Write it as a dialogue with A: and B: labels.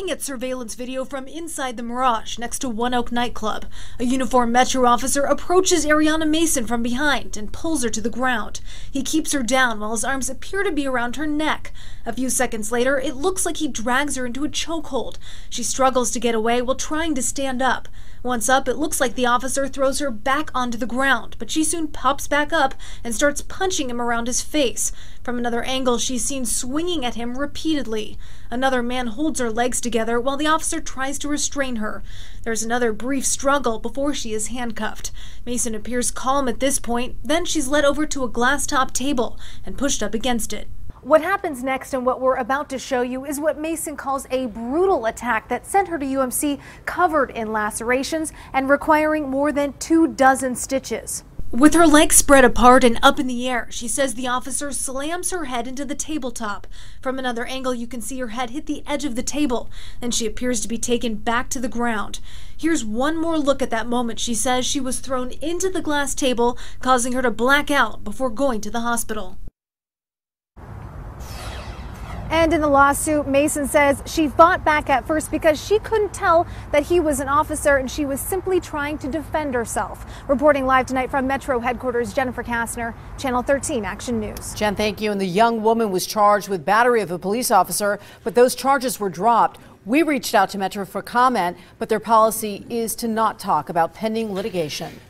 A: At surveillance video from inside the Mirage next to One Oak nightclub. A uniformed Metro officer approaches Ariana Mason from behind and pulls her to the ground. He keeps her down while his arms appear to be around her neck. A few seconds later, it looks like he drags her into a chokehold. She struggles to get away while trying to stand up. Once up, it looks like the officer throws her back onto the ground, but she soon pops back up and starts punching him around his face. From another angle, she's seen swinging at him repeatedly. Another man holds her legs together while the officer tries to restrain her. There's another brief struggle before she is handcuffed. Mason appears calm at this point, then she's led over to a glass-top table and pushed up against it. What happens next and what we're about to show you is what Mason calls a brutal attack that sent her to UMC covered in lacerations and requiring more than 24 stitches. With her legs spread apart and up in the air, she says the officer slams her head into the tabletop. From another angle, you can see her head hit the edge of the table, and she appears to be taken back to the ground. Here's one more look at that moment. She says she was thrown into the glass table, causing her to black out before going to the hospital. And in the lawsuit, Mason says she fought back at first because she couldn't tell that he was an officer and she was simply trying to defend herself. Reporting live tonight from Metro headquarters, Jennifer Kastner, Channel 13 Action News.
B: Jen, thank you. And the young woman was charged with battery of a police officer, but those charges were dropped. We reached out to Metro for comment, but their policy is to not talk about pending litigation.